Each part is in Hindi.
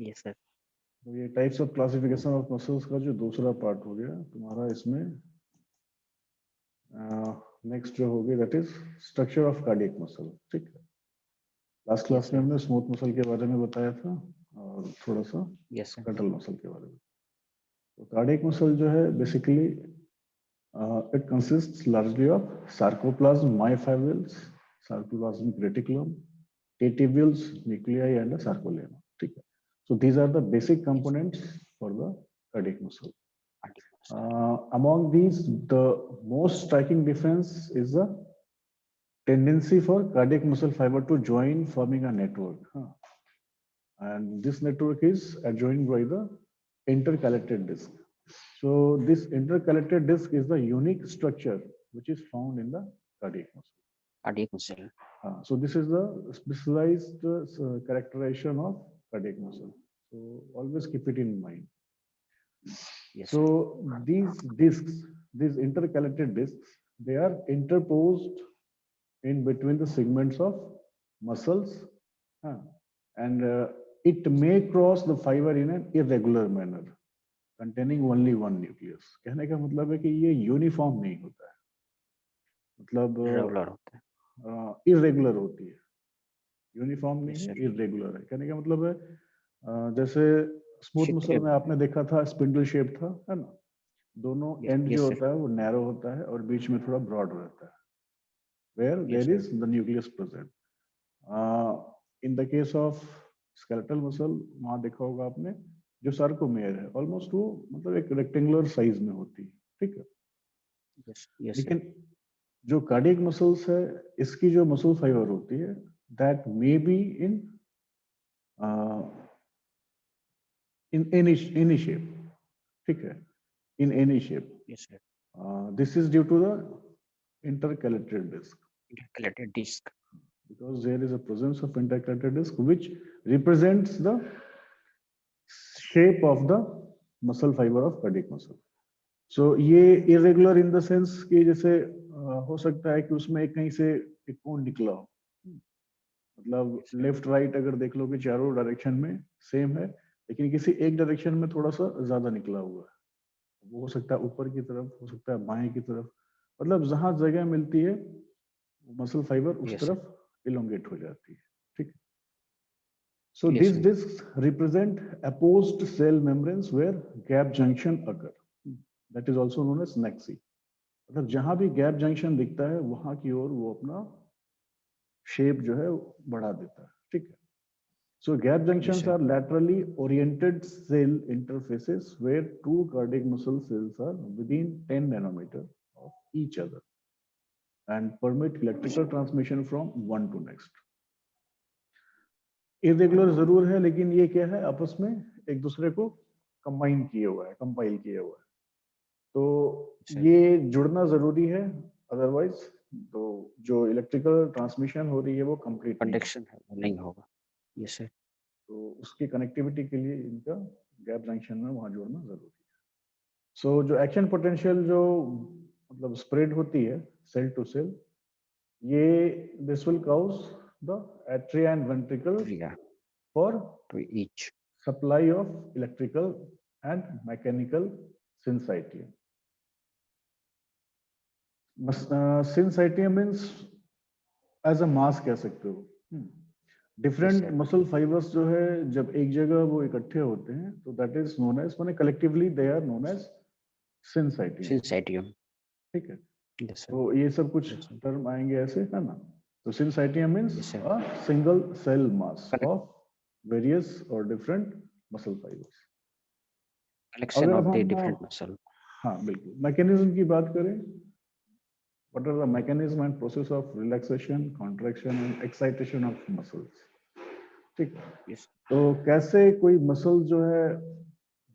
Yes sir. तो ये types of classification of muscles का जो दूसरा पार्ट हो गया तुम्हारा इसमें। नेक्स्ट जो होगी that is structure of cardiac muscle. ठीक है, लास्ट क्लास में हमने स्मूथ मसल के बारे में बताया था और थोड़ा सा यस सर। स्केलेटल मसल के बारे में। तो कार्डियक मसल जो है basically it consists largely of sarcoplasm, myofibrils, sarcoplasmic reticulum, tubules, nuclei and sarcolemma. ठीक है, so these are the basic components for the cardiac muscle. Among these, the most striking difference is the tendency for cardiac muscle fiber to join, forming a network. And this network is adjoined by the intercalated disc. So this intercalated disc is the unique structure which is found in the cardiac muscle. Cardiac muscle. So this is the specialized characterization of cardiac muscle. So always keep it in mind. Yes, so these discs, these intercalated discs, they are interposed in between the segments of muscles, and it may cross the fiber in an irregular manner containing only one nucleus. कहने का मतलब है कि ये यूनिफॉर्म नहीं होता है, मतलब रेगुलर होता है, इरेगुलर होती है, यूनिफॉर्म नहीं है, इरेगुलर है। कहने का मतलब है जैसे स्मूथ मसल में आपने देखा था स्पिंडल शेप था, है ना, दोनों एंड जो होता है वो नैरो होता है और बीच में थोड़ा ब्रॉड रहता है, where there is the nucleus present. In the case of skeletal muscle वहां देखा होगा आपने जो सार्कोमेयर है ऑलमोस्ट वो मतलब एक रेक्टेंगुलर साइज में होती है। ठीक है, लेकिन जो कार्डियक मसल्स है इसकी जो मसल फाइबर होती है that may be in any shape, ठीक है, in any shape. Yes, sir. This is due to the intercalated disc. Intercalated disc. Because there is a presence of intercalated disc which represents the shape of the muscle fiber of cardiac muscle. So ये irregular in the sense कि जैसे हो सकता है कि उसमें कहीं से एक कोण निकला हो, मतलब लेफ्ट राइट अगर देख लो कि चारों डायरेक्शन में सेम है लेकिन किसी एक डायरेक्शन में थोड़ा सा ज्यादा निकला हुआ है, वो हो सकता है ऊपर की तरफ, हो सकता है बाएं की तरफ, मतलब जहां जगह मिलती है मसल फाइबर उस तरफ इलोंगेट हो जाती है। ठीक है, so this discs represent opposed cell membranes where gap junction occur, that is also known as nexi. मतलब जहां भी गैप जंक्शन दिखता है वहां की ओर वो अपना शेप जो है बढ़ा देता है। ठीक है, so gap junctions are laterally oriented cell interfaces where two cardiac muscle cells are within 10 nanometer of each other and permit electrical transmission from one to next. Irregular जरूर है लेकिन ये क्या है आपस में एक दूसरे को कंबाइन किए हुआ है, कंपाइल किए हुआ है, तो ये जुड़ना जरूरी है, अदरवाइज तो जो इलेक्ट्रिकल ट्रांसमिशन हो रही है वो कंप्लीट कंडक्शन नहीं होगा। Yes sir. तो उसकी कनेक्टिविटी के लिए इनका गैप जंक्शन में वहां जोड़ना जरूरी है। सो जो एक्शन पोटेंशियल जो मतलब स्प्रेड होती है सेल टू सेल, ये this will cause the atria and ventricle for each supply of electrical and mechanical syncytium. Syncytium means as a mass कह सकते हो। डिफरेंट मसल फाइबर्स जो है जब एक जगह वो इकट्ठे होते हैं तो दैट इज नोन एज, माने collectively they are known as syncytium. ठीक है, तो ये सब कुछ टर्म आएंगे ऐसे, है ना। तो syncytium means a single cell mass of various और different muscle fibres. Collection of the different muscle. हाँ बिल्कुल, मैकेनिज्म की बात करें, what are the mechanism and process of relaxation, contraction and excitation of muscles? ठीक, तो कैसे कोई मसल जो है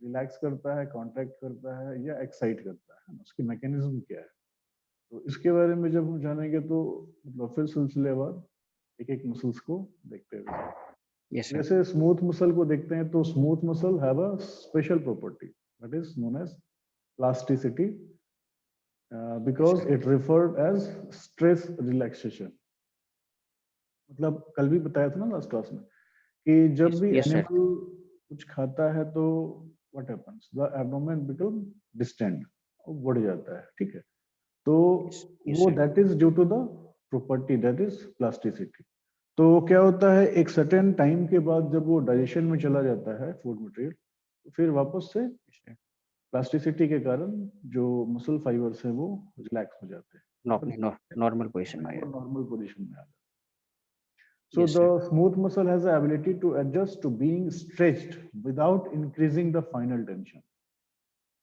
रिलैक्स करता है, कॉन्ट्रैक्ट करता है या एक्साइट करता है, उसकी मैकेनिज्म क्या है, तो इसके बारे में जब हम जानेंगे तो मतलब फिर सिलसिलेवार एक एक मसल्स को देखते हैं। जैसे स्मूथ मसल को देखते हैं तो smooth muscle have a special property that is known as plasticity, because it referred as stress relaxation। मतलब कल भी बताया था ना लास्ट क्लास में कि जब भी एनिमल कुछ खाता है तो what happens, the abdomen become distend, बढ़ जाता है, ठीक है। तो Yes, वो sir. That is due to the property that is plasticity. तो क्या होता है, एक सर्टेन टाइम के बाद जब वो डाइजेशन में चला जाता है फूड मटेरियल, तो फिर वापस से Yes, sir. प्लास्टिसिटी के कारण जो मसल फाइबर्स हैं वो रिलैक्स हो जाते हैं, Normal position में आ जाता नॉर्मल पोजीशन में आ जाते हैं। है। So Yes, the sir. smooth muscle has the ability to adjust to being stretched without increasing the final tension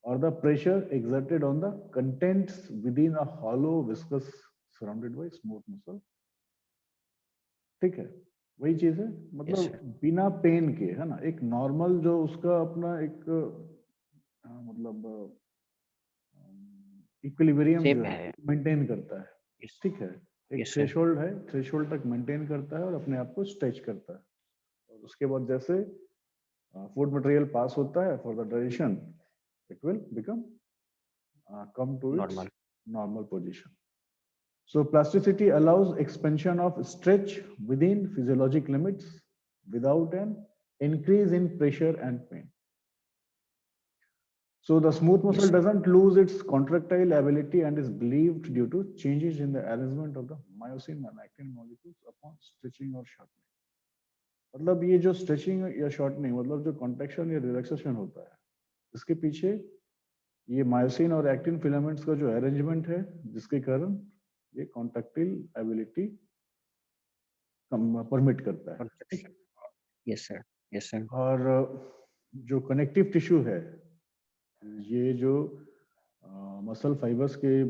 or the pressure exerted on the contents within a hollow viscous surrounded by smooth muscle। ठीक है, वही चीज है, Yes, मतलब sir. बिना पेन के, है ना, एक नॉर्मल जो उसका अपना एक मतलब इक्विलिब्रियम जो Shape है है। मेंटेन करता है, Yes, ठीक है। एक yes, sir. थ्रेशोल्ड है, थ्रेशोल्ड तक मेंटेन करता है और अपने आप को स्ट्रेच करता है, और उसके बाद जैसे फूड मटेरियल पास होता है for the digestion, it will become come to its Normal. normal position। So plasticity allows expansion of stretch within physiologic limits without an increase in pressure and pain। So the smooth Yes, muscle sir. doesn't lose its contractile ability and is believed due to changes in the arrangement of the myosin and actin molecules upon stretching or shortening। मतलब ये जो स्ट्रेचिंग या शॉर्टनिंग, मतलब जो कॉन्ट्रैक्शन या रिलैक्सेशन होता है, इसके पीछे ये मायोसिन और एक्टिन फिलामेंट्स का जो अरेंजमेंट है, जिसके कारण ये कॉन्ट्रैक्टाइल एबिलिटी परमिट करता है, ठीक है। Yes, sir. Yes, sir. और जो कनेक्टिव टिश्यू है, ये जो मसल फाइबर्स के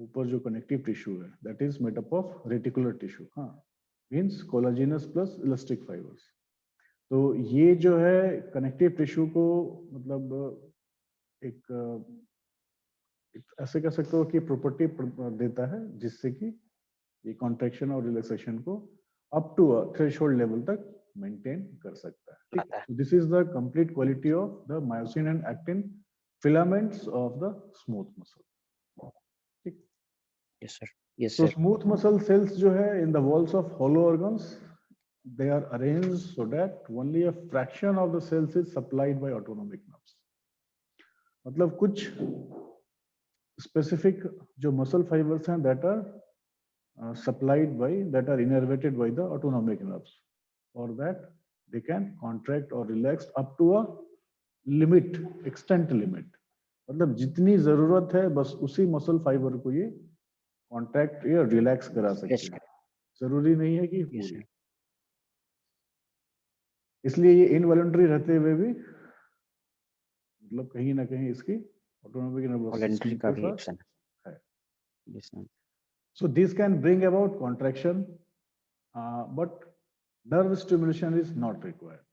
ऊपर जो कनेक्टिव टिश्यू है, that is made up of reticular tissue, हाँ, मींस कोलाजिनस प्लस इलास्टिक फाइबर्स। तो ये जो है कनेक्टिव टिश्यू को मतलब एक ऐसे कह सकते हो कि प्रॉपर्टी देता है, जिससे कि ये कॉन्ट्रैक्शन और रिलैक्सेशन को अप टू थ्रेशोल्ड लेवल तक मेंटेन कर सकता है, ठीक है। So this is the complete quality of the myosin and actin filaments of the smooth muscle, ठीक। Yes, sir. Yes, तो sir. स्मूथ मसल सेल्स जो है in the walls of hollow organs, they are arranged so that only a fraction of the cells is supplied by autonomic nerves। मतलब कुछ स्पेसिफिक जो मसल फाइबर्स हैं that are supplied by, that are innervated by the autonomic nerves, or that they can contract or relax up to a limit, extent limit। मतलब जितनी जरूरत है बस उसी मसल फाइबर को ये कॉन्ट्रैक्ट या रिलैक्स करा सकते Stretch हैं, करें। जरूरी नहीं है कि Yes, पूरी। sir. इसलिए ये इनवॉलंटरी रहते हुए भी मतलब कहीं ना कहीं इसकी ऑटोनॉमिक नर्वस Voluntary सिस्टम का के भी साथ action है। है। Yes, sir. So this can bring about contraction, but nerve stimulation is not required,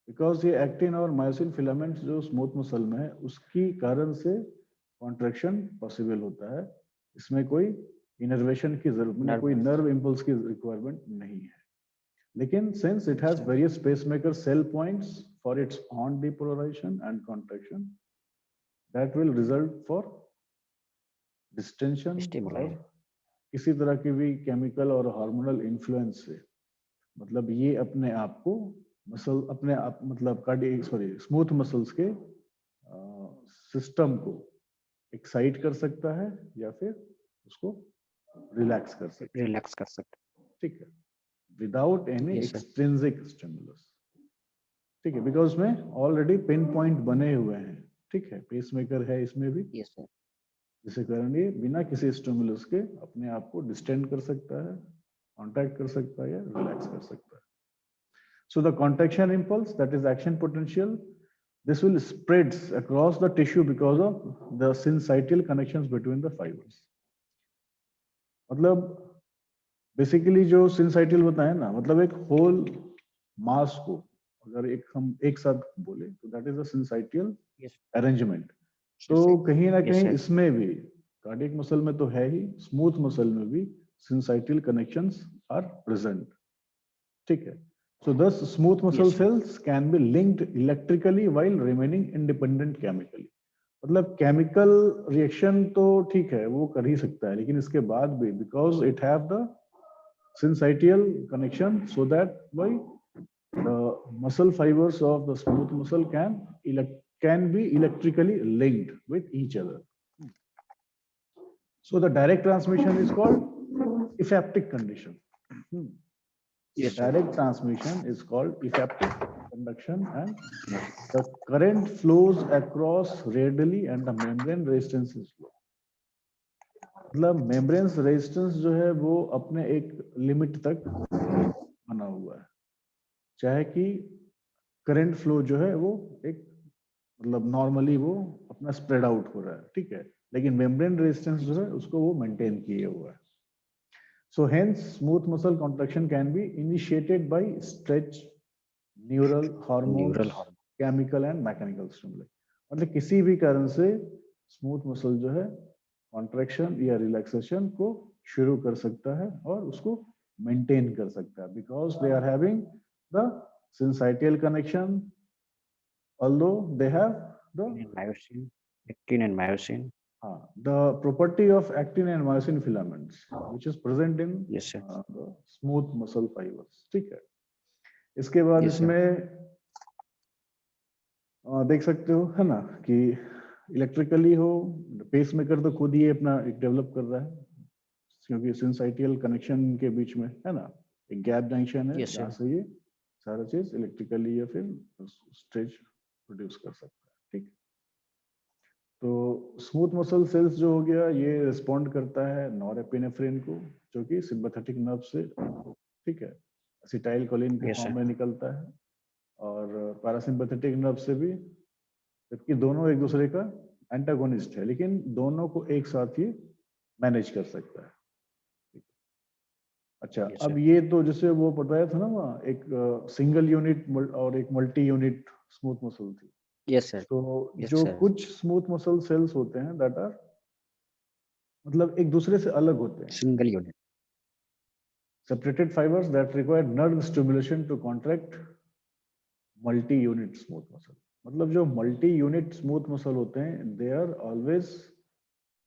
because ये एक्टिन और मायोसिन फिलामेंट्स जो स्मूथ मसल में है, उसकी कारण से कॉन्ट्रैक्शन पॉसिबल होता है। इसमें कोई इनर्वेशन की जरूरत नहीं, कोई नर्व इम्पल्स की रिक्वायरमेंट नहीं है। लेकिन since it has various pacemaker cell points for its own depolarisation and contraction, that will result for distension Stimuli। और किसी तरह की भी केमिकल और हार्मोनल इन्फ्लुएंस से, मतलब ये अपने आप को मसल अपने आप मतलब स्मूथ मसल्स के सिस्टम को एक्साइट कर सकता है या फिर उसको रिलैक्स कर सकता है, रिलैक्स कर सकते ठीक है, without any Yes, sir. Extrinsic stimulus, ठीक है। बिकॉज में ऑलरेडी पिन पॉइंट बने हुए हैं, ठीक है, पेसमेकर है इसमें भी, Yes, sir. जिसके कारण ये बिना किसी स्टिमुलस के अपने आप को डिस्टेंड कर सकता है, कॉन्टैक्ट कर सकता है या रिलैक्स कर सकता है। So the contraction impulse, that is action potential, this will spreads across the tissue because of the syncytial connections between the fibers। मतलब बेसिकली जो syncytial बताया ना, मतलब एक होल मास को अगर हम एक साथ बोले तो that is a syncytial Yes. Arrangement. Yes, तो sir. कहीं ना Yes, कहीं sir. इसमें भी कार्डियक मसल में तो है ही, स्मूथ मसल में भी syncytial connections are present, ठीक है। So thus smooth muscle Yes, sir. cells can be linked electrically while remaining independent chemically। मतलब केमिकल रिएक्शन तो ठीक है वो कर ही सकता है, लेकिन इसके बाद भी because it have the syncytial connection, so that by the muscle fibers of the smooth muscle can be electrically linked with each other. So the direct transmission is called ephaptic condition. The Yes, sir. direct transmission is called ephaptic conduction, and the current flows across radially and the membrane resistance is low. मतलब मेम्ब्रेन रेजिस्टेंस जो है वो अपने एक लिमिट तक बना हुआ है, चाहे कि करंट फ्लो जो है वो एक मतलब नॉर्मली वो अपना स्प्रेड आउट हो रहा है, ठीक है, लेकिन मेम्ब्रेन रेजिस्टेंस जो है उसको वो मेंटेन किए हुआ है. So hence smooth muscle contraction can be initiated by stretch, neural hormones, Neural hormone. chemical and mechanical stimuli. मतलब किसी भी कारण से स्मूथ मसल जो है कॉन्ट्रैक्शन या रिलैक्सेशन को शुरू कर सकता है और उसको मेंटेन कर सकता है, because they are having the syncytial connection, although they have the Myosin, actin and myosin. the property of actin and myosin filaments which is present in Yes, sir. the smooth muscle fibers. ठीक है, इसके बाद Yes, sir. इसमें देख सकते हो है ना कि इलेक्ट्रिकली हो, पेस मेकर तो खुद ही अपना एक डेवलप कर रहा है, क्योंकि सिंसाइटियल कनेक्शन के बीच में है ना एक गैप जंक्शन है, Yes, जहाँ sir. से ये सारा चीज इलेक्ट्रिकली या फिर स्ट्रेच प्रोड्यूस कर सकता है. ठीक, तो स्मूथ मसल सेल्स जो हो गया ये रिस्पॉन्ड करता है नॉरएपिनेफ्रिन को, जो कि सिंपैथेटिक नर्व से, ठीक है, एसिटाइल कोलिन के Yes, फॉर्म sir. में निकलता है, और पैरासिम्पैथेटिक नर्व से भी, जबकि दोनों एक दूसरे का एंटागोनिस्ट है, लेकिन दोनों को एक साथ ही मैनेज कर सकता है. अच्छा, Yes, अब sir. ये तो जैसे वो बताया था ना वहाँ एक सिंगल यूनिट और एक मल्टी यूनिट स्मूथ मसल थी. Yes, sir. तो Yes, जो sir. कुछ स्मूथ मसल सेल्स होते हैं दैट आर मतलब एक दूसरे से अलग होते हैं, Single unit. Separated fibres that require nerve stimulation to contract multi unit smooth muscle. मतलब जो मल्टी यूनिट स्मूथ मसल होते हैं they are always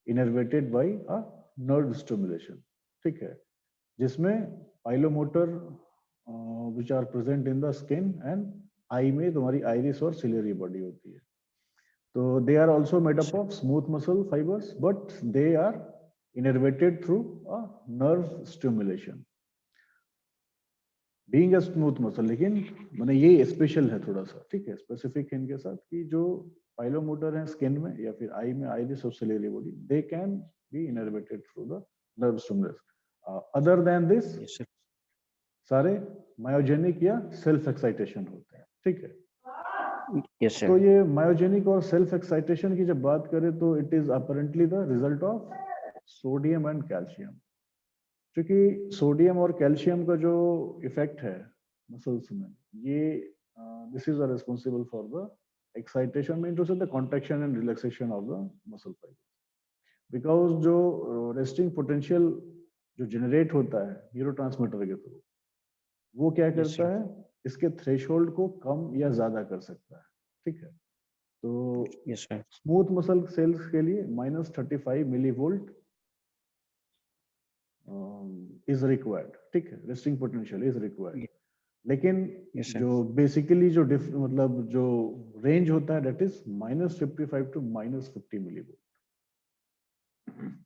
innervated by a nerve stimulation. ठीक है, जिसमें pilomotor which are present in the skin and eye में तुम्हारी आइरिस और सिलियरी बॉडी होती है. तो they are also made up of smooth muscle fibres, but they are innervated through a nerve stimulation, being a smooth muscle. लेकिन मैंने ये स्पेशल है थोड़ा सा, ठीक है, स्पेसिफिक है इनके साथ कि जो पाइलोमोटर है स्किन में या फिर आई में, आइरिस और ciliary body, they can be innervated through the nerve stimulation. Other than this Yes, sir. सारे मायोजेनिक या सेल्फ एक्साइटेशन होते हैं. ठीक है, Yes, तो sir. ये मायोजेनिक और सेल्फ एक्साइटेशन की जब बात करें तो it is apparently the result of sodium and calcium. क्योंकि सोडियम और कैल्शियम का जो इफेक्ट है मसल्स में, ये this is responsible for the excitation में, टू से the contraction and relaxation of the muscle fibre. Because जो रेस्टिंग पोटेंशियल जो जनरेट होता है न्यूरोट्रांसमीटर के थ्रू, वो क्या Yes, करता sir. है, इसके थ्रेशोल्ड को कम या ज्यादा कर सकता है. ठीक है, तो Yes, sir. Smooth muscle cells के लिए -35 मिलीवोल्ट इज रिक्वायर्ड. ठीक है, resting potential is required. Ye- लेकिन Yes, sir. जो बेसिकली जो मतलब जो रेंज होता है दैट इज -55 टू -50 मिलीवोल्ट.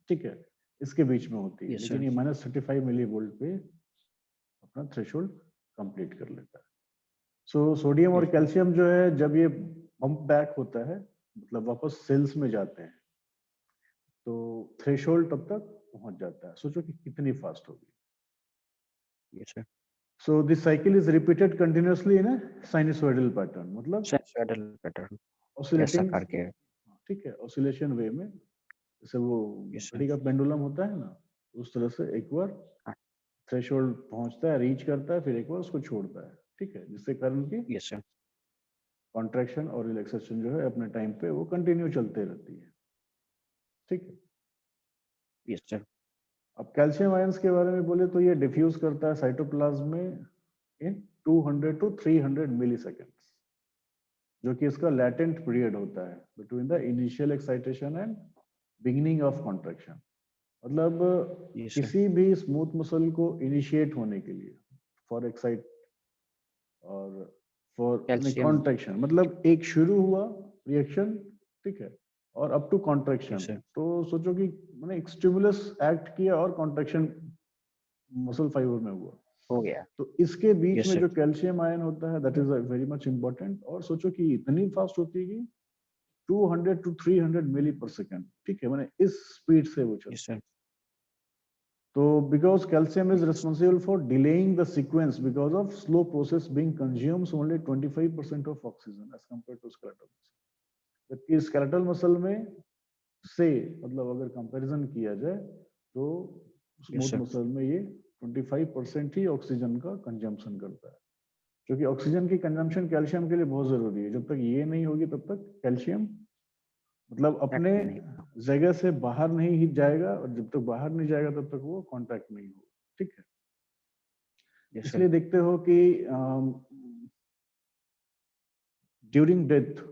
ठीक है, इसके बीच में होती है. Yes, लेकिन sir. ये -35 मिलीवोल्ट पे अपना थ्रेशोल्ड कंप्लीट कर लेता है. सो सोडियम और Yes, sir. कैल्शियम जो है जब ये पंप बैक होता है, मतलब वापस सेल्स में जाते हैं, तो थ्रेशोल्ड तब तक पहुंच जाता है. सोचो कि कितनी फास्ट होगी. Yes, sir. So this cycle is repeated continuously in a sinusoidal pattern. मतलब Sinusoidal pattern. ऐसा oscillating, करके. ठीक है, oscillation way में, जैसे वो Yes, sir. घड़ी का पेंडुलम होता है ना, उस तरह से एक बार हाँ. थ्रेशोल्ड पहुंचता है, रीच करता है, फिर एक बार उसको छोड़ता है. ठीक है, जिससे कारण की Yes, sir. कॉन्ट्रैक्शन और रिलैक्सेशन जो है अपने टाइम पे वो कंटिन्यू चलते रहती है. ठीक है, Yes, sir. अब कैल्शियम आयंस के बारे में बोले तो ये डिफ्यूज करता है साइटोप्लाज्म में इन 200 टू 300 मिलीसेकेंड्स, जो कि इसका लैटेंट पीरियड होता है between the initial excitation and beginning of contraction. मतलब Yes, sir. किसी भी स्मूथ मसल को इनिशिएट होने के लिए, फॉर एक्साइट और फॉर Calcium. कॉन्ट्रैक्शन, मतलब एक शुरू हुआ रिएक्शन, ठीक है, और up to contraction. Yes, sir. तो सोचो कि मैंने एक स्टिमुलस एक्ट किया और कॉन्ट्रैक्शन मसल फाइबर में हुआ, हो गया. तो इसके बीच Yes, में sir. जो कैल्शियम आयन होता है that is very much important. और सोचो कि इतनी फास्ट होती है कि 200 to 300 मिली पर सेकेंड, ठीक है, मैंने इस स्पीड से वो चलती Yes, sir. है। तो because calcium is responsible for delaying the sequence because of slow process being consumes only 25% of oxygen as compared to skeletal muscle, जबकि skeletal muscle में से मतलब अगर कंपैरिजन किया जाए तो Yes, स्मूथ sir. मसल में ये 25% ही ऑक्सीजन का कंजम्पशन करता है, क्योंकि ऑक्सीजन की कंजम्पशन कैल्शियम के लिए बहुत जरूरी है। जब तक ये नहीं होगी तब तक कैल्शियम मतलब अपने Act नहीं होगा. जगह से बाहर नहीं ही जाएगा, और जब तक बाहर नहीं जाएगा तब तक वो कांटेक्ट नहीं होगा, ठीक है। Yes, sir. इसलिए देखते हो कि ड्यूरिंग डेथ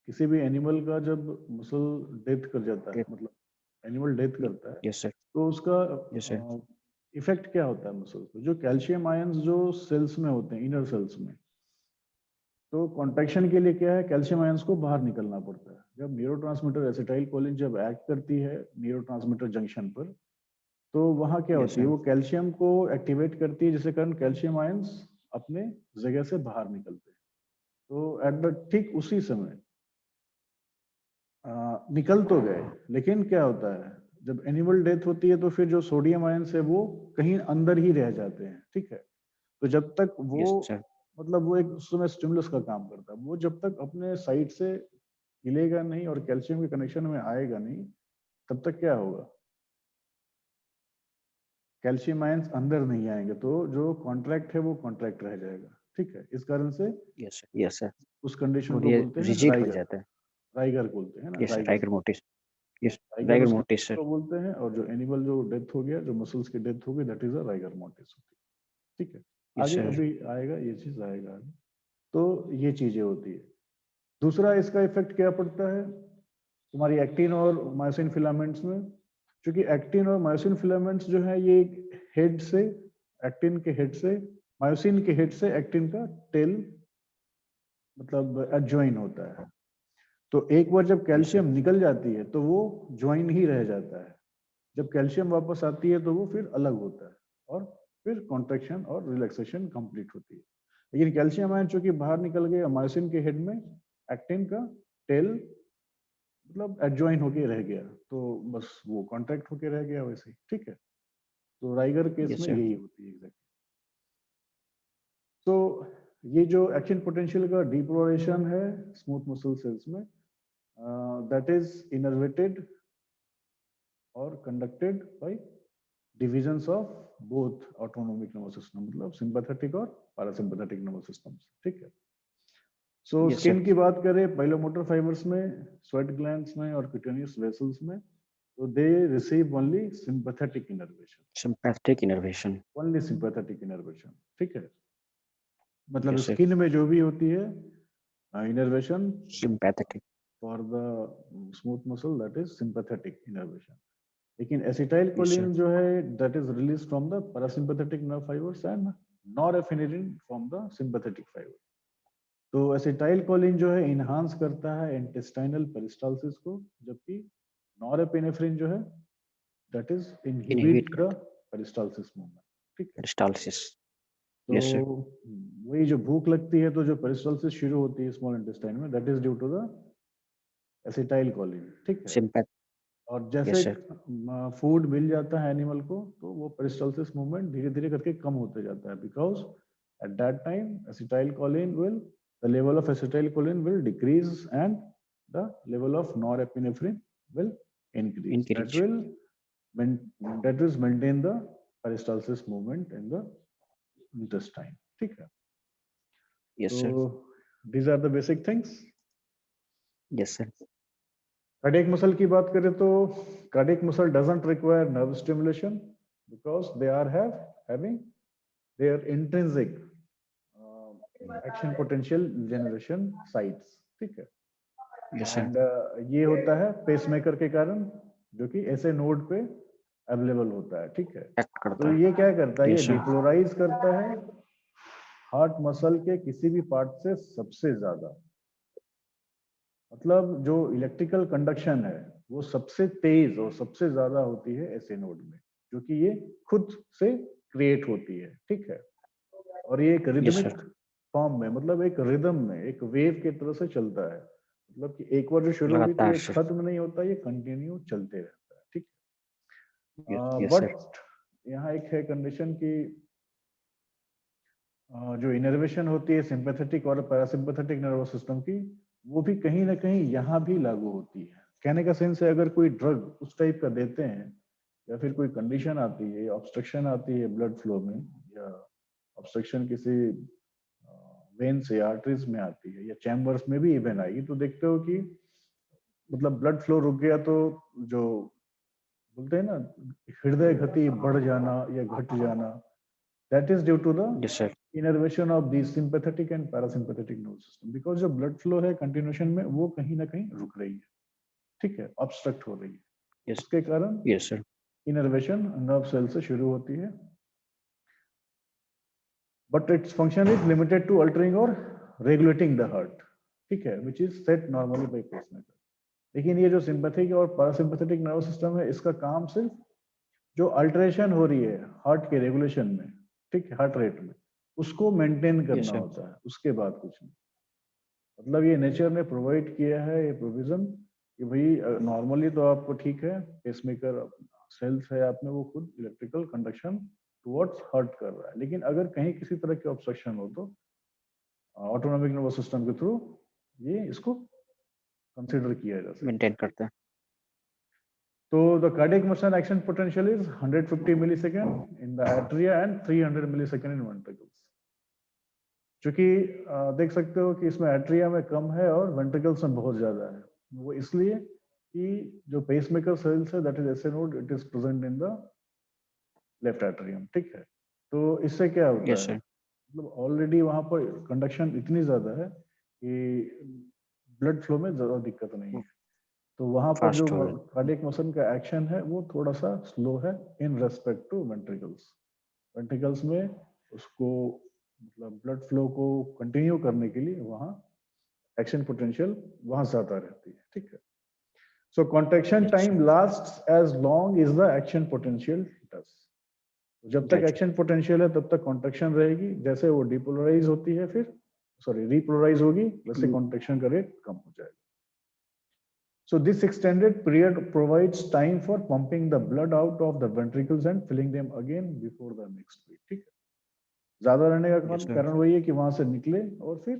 किसी भी एनिमल का जब मसल डेथ कर जाता है, Death. मतलब एनिमल डेथ करता है, Yes, sir. तो उसका Yes, sir. इफेक्ट क्या होता है मसल पे? जो कैल्शियम आयंस जो सेल्स में होते हैं, इनर सेल्स में, तो कॉन्ट्रैक्शन के लिए क्या है, कैल्शियम आयंस को बाहर निकलना पड़ता है। जब न्यूरोट्रांसमीटर एसिटाइल कोलिन जब एक्ट करती है न्यूरोट्रांसमीटर जंक्शन पर, तो वहां क्या Yes, होती है, sir. वो कैल्शियम को एक्टिवेट करती है, जिसके कारण कैल्शियम आयंस अपने जगह से बाहर निकलते हैं। तो एट द ठीक उसी समय निकल तो गए, लेकिन क्या होता है जब एनिमल डेथ होती है तो फिर जो सोडियम आयंस है वो कहीं अंदर ही रह जाते हैं, ठीक है। तो जब तक वो Yes, sir. मतलब वो एक उस समय स्टिमुलस का काम करता है, वो जब तक अपने साइड से हिलेगा नहीं और कैल्शियम के कनेक्शन में आएगा नहीं, तब तक क्या होगा, कैल्शियम आयंस अंदर नहीं आएंगे, तो जो कॉन्ट्रैक्ट है वो कॉन्ट्रैक्ट रह जाएगा, ठीक है। इस कारण से Yes, sir. Yes, sir. उस कंडीशन और को ये बोलते हैं रिजिड हो राइगर। जाता है. राइगर बोलते हैं ना, Yes, sir. Rigor. Rigor mortis. Yes, rigor rigor उस mortis, कंडीशन sir. को बोलते हैं, और जो एनिमल जो डेथ हो गया, जो मसल्स की डेथ हो गई, that is a rigor mortis, ठीक है। Yes, आगे sir. अभी आएगा, ये चीज आएगा आगे। तो ये चीजें होती है। दूसरा इसका इफेक्ट क्या पड़ता है तुम्हारी एक्टिन और मायोसिन फिलामेंट्स में, क्योंकि एक्टिन और मायोसिन फिलामेंट्स जो है ये हेड से, एक्टिन के हेड से, मायोसिन के हेड से एक्टिन का टेल मतलब एडजॉइन होता है। तो एक बार जब Yes, sir. कैल्शियम निकल जाती है तो वो ज्वाइन ही रह जाता है, जब कैल्शियम वापस आती है तो वो फिर अलग होता है, और फिर कॉन्ट्रैक्शन और रिलैक्सेशन कंप्लीट होती है। लेकिन कैल्शियम आयन चूंकि बाहर निकल गए, मायोसिन के हेड में एक्टिन का टेल मतलब एडजॉइन होके रह गया, तो बस वो कॉन्ट्रैक्ट होके रह गया वैसे ही, ठीक है। तो राइगर केस Yes, में sir. यही होती है एग्जैक्टली। तो ये जो एक्शन पोटेंशियल का डिपोलराइजेशन है स्मूथ मसल सेल्स में, दैट इज इनर्वेटेड और conducted by divisions of both autonomic nervous system, मतलब सिंपैथेटिक और पैरासिम्पैथेटिक नर्वस सिस्टम्स, ठीक है। सो Yes, sir. स्किन की बात करें, पाइलोमोटर फाइबर्स में, स्वेट ग्लैंड्स में और क्यूटेनियस वेसल्स में, तो they receive only sympathetic innervation, Sympathetic innervation. Only sympathetic innervation, ठीक है। मतलब Yes, sir. स्किन में जो भी होती है innervation Sympathetic. For the smooth muscle that is sympathetic innervation. लेकिन एसिटाइल Yes, sir. कोलिन जो है that is release from the parasympathetic nerve fibres and norepinephrine from the sympathetic fibre. तो एसिटाइल कोलिन जो है इनहांस करता है इंटेस्टाइनल पेरिस्टालसिस को, जबकि नॉरएपिनेफ्रिन जो है that is Inhibit inhibit the करता पेरिस्टालसिस मूवमेंट, ठीक है. है। Peristalsis. तो Yes, sir. वही जो भूख लगती है तो जो पेरिस्टालसिस शुरू होती है स्मॉल इंटेस्टाइन में, that is due to the acetylcholine, ठीक है। Sympath. और जैसे Yes, sir. फूड मिल जाता है एनिमल को, तो वो पेरिस्टालसिस मूवमेंट धीरे धीरे करके कम होते जाता है, because at that time acetyl choline will the level of acetyl choline will decrease and the level of norepinephrine will increase, that Increase. will that is maintain the peristalsis movement in the intestine, ठीक है। Yes, तो sir. these are the basic things। Yes, sir. Cardiac muscle की बात करें तो cardiac muscle doesn't require nerve stimulation because they are having their intrinsic action potential generation sites, ठीक है। Yes, sir. एंड ये होता है पेसमेकर के कारण, जो कि ऐसे नोड पे अवेलेबल होता है, ठीक है। Act तो करता है. ये क्या करता है, ये Yes, sir. डिपोलराइज करता है हार्ट मसल के किसी भी पार्ट से सबसे ज्यादा, मतलब जो इलेक्ट्रिकल कंडक्शन है वो सबसे तेज और सबसे ज्यादा होती है एसए नोड में, क्योंकि ये खुद से क्रिएट होती है, ठीक है। और ये एक Yes, रिदमिक sir. फॉर्म में, मतलब एक रिदम में, एक वेव की तरह से चलता है, मतलब कि एक बार जो शुरू हुई तो लगातार ये से। खत्म नहीं होता, ये कंटिन्यू चलते रहता है, ठीक Yes, है। yes, sir. बट यहाँ एक है कंडीशन की जो इनर्वेशन होती है सिंपैथेटिक और पैरासिम्पैथेटिक नर्वस सिस्टम की, वो भी कहीं ना कहीं यहाँ भी लागू होती है। कहने का सेंस है, अगर कोई ड्रग उस टाइप का देते हैं या फिर कोई कंडीशन आती है, ऑब्स्ट्रक्शन आती है ब्लड फ्लो में, या ऑब्स्ट्रक्शन किसी वेन से आर्टरीज में आती है, या चैम्बर्स में भी इवन आएगी, तो देखते हो कि मतलब ब्लड फ्लो रुक गया तो जो बोलते हैं ना हृदय गति बढ़ जाना या घट जाना, that is due to the Yes, sir. innervation of the sympathetic and parasympathetic nervous system, because जो blood flow है कंटिन्यूशन में वो कहीं ना कहीं रुक रही है, ठीक है, ऑब्स्ट्रक्ट हो रही है। Yes, उसके कारण yes, sir. Innervation nerve cell से शुरू होती है, but its function is limited to altering or regulating the heart, ठीक है, which is set normally by pacemaker. लेकिन ये जो सिंपैथिक और पैरासिम्पैथेटिक नर्वस सिस्टम है, इसका काम सिर्फ जो अल्टरेशन हो रही है हार्ट के रेगुलेशन में, ठीक है, हार्ट रेट में, उसको मेंटेन करना sir. होता है, उसके बाद कुछ नहीं। मतलब ये नेचर ने प्रोवाइड किया है ये प्रोविजन कि भाई नॉर्मली तो आपको ठीक है, पेसमेकर सेल्स है आप में, वो खुद इलेक्ट्रिकल कंडक्शन टुवर्ड्स हार्ट कर रहा है, लेकिन अगर कहीं किसी तरह की ऑब्स्ट्रक्शन हो तो ऑटोनॉमिक नर्वस सिस्टम के थ्रू ये इसको कंसिडर किया जा सकता है। Maintain करते हैं. So the cardiac motion action potential is 150 millisecond in the atria and 300 millisecond in ventricles. क्योंकि देख सकते हो कि इसमें एट्रिया में कम है और वेंट्रिकल्स में बहुत ज्यादा है, वो इसलिए कि जो पेसमेकर सेल्स है that is SA node, it is present in the left atrium, ठीक है। तो इससे क्या होता Yes, है, sir. मतलब ऑलरेडी वहां पर कंडक्शन इतनी ज्यादा है कि ब्लड फ्लो में ज्यादा दिक्कत नहीं है, तो वहां पर जो Fast हो रहा है. कार्डियक मसल का एक्शन है वो थोड़ा सा स्लो है in respect to ventricles. Ventricles में उसको मतलब ब्लड फ्लो को कंटिन्यू करने के लिए वहां एक्शन पोटेंशियल वहां ज्यादा रहती है, ठीक है। So contraction Yes, time lasts as long is the action potential does. जब तक right. एक्शन पोटेंशियल है तब तक कॉन्ट्रैक्शन रहेगी, जैसे वो डिपोलराइज होती है फिर रिपोलराइज होगी, वैसे कॉन्ट्रैक्शन का रेट कम हो जाएगा। So this extended period provides time for pumping the blood out of the ventricles and filling them again before the next beat, ठीक है। ज्यादा रहने का Yes, sir. कारण वही है कि वहां से निकले और फिर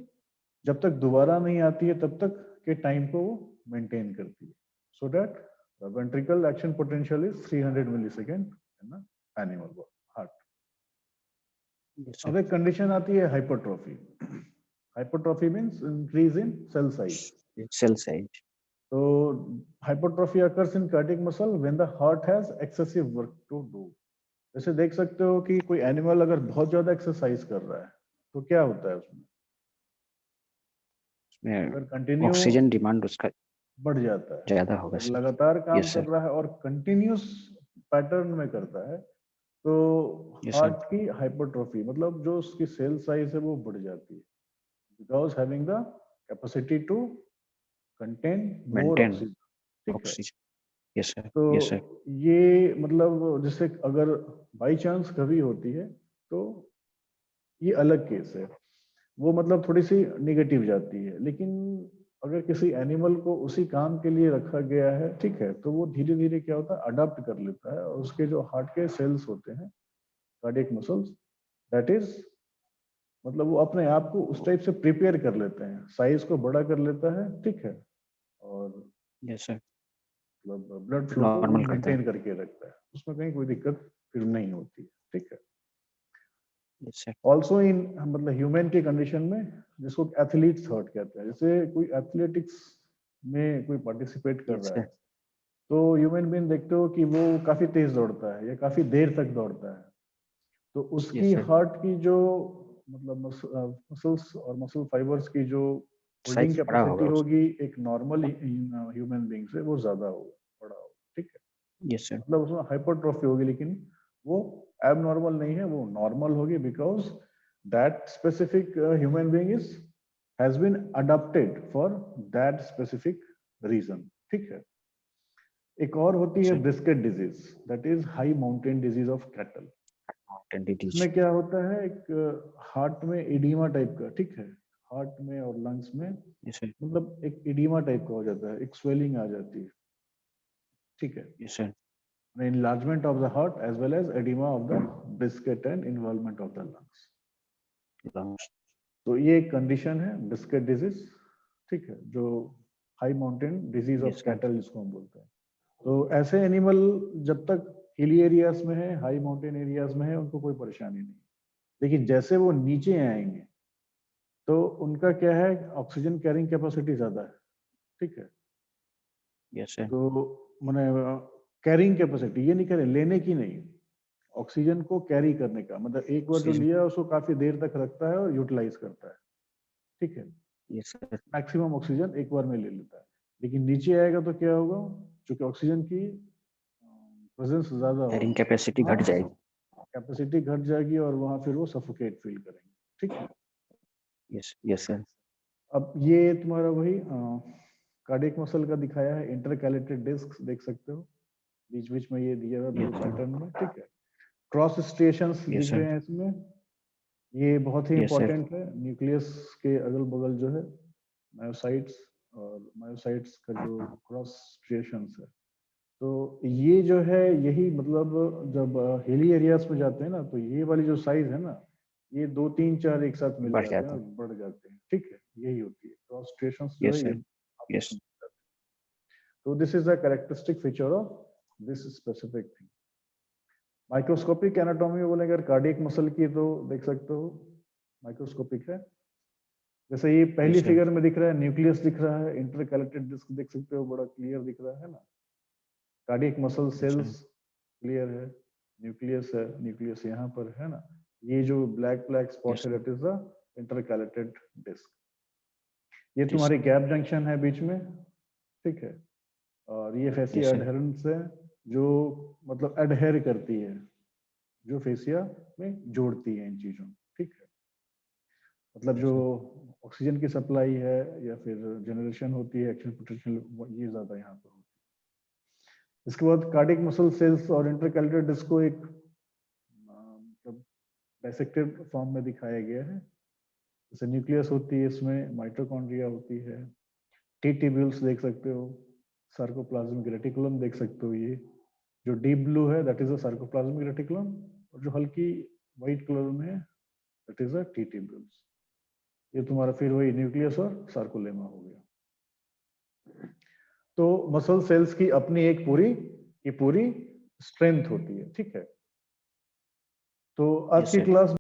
जब तक दोबारा नहीं आती है तब तक के टाइम को वो मेंटेन करती है, so that the ventricle action potential is 300 millisecond in the animal heart. Yes, अब sir. एक कंडीशन आती है hypertrophy. Hypertrophy means increase in cell size. Cell size. So hypertrophy occurs in cardiac muscle when the heart has excessive work to do. जैसे देख सकते हो कि कोई एनिमल अगर बहुत ज्यादा एक्सरसाइज कर रहा है तो क्या होता है उसमें, उसमें अगर कंटिन्यू ऑक्सीजन डिमांड उसका बढ़ जाता है, ज्यादा होगा अगर सर. लगातार काम Yes, कर sir. रहा है और कंटिन्यूस पैटर्न में करता है तो Yes, sir. हार्ट की हाइपरट्रोफी मतलब जो उसकी सेल साइज है वो बढ़ जाती है, because having the capacity to contain more Maintain oxygen, ठीक है। oxygen. Yes, sir. तो Yes, sir. ये मतलब जैसे अगर बाई चांस कभी होती है तो ये अलग केस है, वो मतलब थोड़ी सी निगेटिव जाती है, लेकिन अगर किसी एनिमल को उसी काम के लिए रखा गया है, ठीक है, तो वो धीरे धीरे क्या होता है अडॉप्ट कर लेता है, और उसके जो हार्ट के सेल्स होते हैं कार्डियक मसल्स, दैट इज मतलब वो अपने आप को उस टाइप से प्रिपेयर कर लेते हैं, साइज को बड़ा कर लेता है, ठीक है, और Yes, sir. मतलब ब्लड फ्लो को वो नॉर्मल करता है. मेंटेन करके रखता है, उसमें कहीं कोई दिक्कत फिर नहीं होती, ठीक है। Yes, sir. ऑल्सो इन मतलब ह्यूमन की कंडीशन में जिसको एथलीट्स हार्ट कहते हैं, जैसे कोई एथलेटिक्स में कोई पार्टिसिपेट कर Yes, रहा है sir. तो ह्यूमन बीइंग देखते हो कि वो काफी तेज दौड़ता है या काफी देर तक दौड़ता है, तो उसकी Yes, sir. हार्ट की जो मतलब मसल्स और मसल फाइबर्स की जो होल्डिंग साइज बड़ा कैपेसिटी होगा उसका. होगी एक नॉर्मल ह्यूमन बीइंग से वो ज्यादा होगा, बड़ा होगा, ठीक है। Yes, sir. मतलब उसमें हाइपरट्रॉफी होगी लेकिन वो एबनॉर्मल नहीं है, वो नॉर्मल होगी, because that specific human being has been adopted for that specific reason. ठीक है. एक और होती है अच्छा, brisket disease, that is high mountain disease of cattle. टेंडिटीज। इसमें क्या होता है, एक हार्ट में एडिमा टाइप का, ठीक है, हार्ट में और लंग्स में यस सर, मतलब एक एडिमा टाइप का हो जाता है, एक स्वेलिंग आ जाती है, ठीक है, yes sir, enlargement of the heart as well as edema of the brisket and involvement of the lungs. Lungs. तो ये एक कंडीशन है ब्रिस्केट डिजीज, ठीक है, जो high mountain disease of Yes, sir. Cattle जिसको हम बोलते हैं. तो ऐसे एनिमल जब तक हिली एरियाज में है, हाई माउंटेन एरियाज में है, उनको कोई परेशानी नहीं. लेकिन जैसे वो नीचे आएंगे तो उनका क्या है, ऑक्सीजन कैरिंग कैपेसिटी ज्यादा है, ठीक है. यस सर, तो मैंने कैरिंग कैपेसिटी, ये नहीं कह रहे लेने की नहीं, ऑक्सीजन को कैरी करने का मतलब एक बार जो Oxygen. लिया उसको काफी देर तक रखता है और यूटिलाइज करता है, ठीक है. यस सर, मैक्सिमम ऑक्सीजन एक बार में ले लेता है. लेकिन नीचे आएगा तो क्या होगा, क्योंकि ऑक्सीजन की प्रेजेंस ज्यादा कैरिंग होगी, कैपेसिटी घट जाएगी। कैपेसिटी घट जाएगी और वहां फिर वो सफोकेट फील करेंगे, ठीक है. यस, यस सर, अब ये तुम्हारा वही कार्डियक मसल का दिखाया है, इंटरकैलेटेड डिस्क देख सकते हो, बीच बीच में ये दिया हुआ ब्लू Yes, sir. पैटर्न में, ठीक है. क्रॉस स्ट्रिएशंस Yes, दिख sir. रहे हैं इसमें, ये बहुत ही Yes, sir. इंपॉर्टेंट है. न्यूक्लियस के अगल बगल जो है मायोसाइट्स, और मायोसाइट्स का जो क्रॉस स्ट्रिएशंस है, तो ये जो है यही मतलब जब हिली एरियाज में जाते हैं ना, तो ये वाली जो साइज है ना, ये 2 3 4 एक साथ मिल बढ़ जाते हैं जाता और है। बढ़ जाते हैं, ठीक है. यही होती है क्रॉस स्ट्रिएशंस जो Yes, है, sir. ये आपस Yes. में मिल जाते हैं. तो this is a characteristic feature of this specific thing. Microscopic anatomy में बोलेंगे अगर कार्डियक मसल की, तो देख सकते हो माइक्रोस्कोपिक है. जैसे ये पहली Yes, sir. फिगर में दिख रहा है, न्यूक्लियस दिख रहा है, इंटरकैलेटेड डिस्क देख सकते हो, बड़ा क्लियर दिख रहा है ना. Cardiac muscle Yes, cells sir. Clear है, न्यूक्लियस है, न्यूक्लियस यहाँ पर है ना. ये जो ब्लैक ब्लैक स्पॉट Yes, है, sir. That is the intercalated disc. ये Yes. तुम्हारी गैप जंक्शन है बीच में, ठीक है. और ये फेसिया Yes, sir. एडहेरेंस है, जो मतलब एडहेर करती है, जो फेसिया में जोड़ती है इन चीजों, ठीक है. मतलब जो ऑक्सीजन की सप्लाई है या फिर जनरेशन होती है, एक्शन पोटेंशियल, ये ज्यादा यहाँ पर होती है. इसके बाद कार्डियक मसल सेल्स और इंटरकैलेटेड डिस्क को एक मतलब डाइसेक्टेड फॉर्म में दिखाया गया है. जैसे न्यूक्लियस होती है, इसमें माइटोकॉन्ड्रिया होती है, टी ट्यूब्यूल्स देख सकते हो, सार्कोप्लाज्मिक रेटिकुलम देख सकते हो. ये जो डीप ब्लू है that is a sarcoplasmic reticulum, और जो हल्की व्हाइट कलर में है that is a T tubules. ये तुम्हारा फिर वही न्यूक्लियस और सार्कोलेमा हो गया. तो मसल सेल्स की अपनी एक पूरी स्ट्रेंथ होती है, ठीक है. तो आज Yes, की sir. क्लास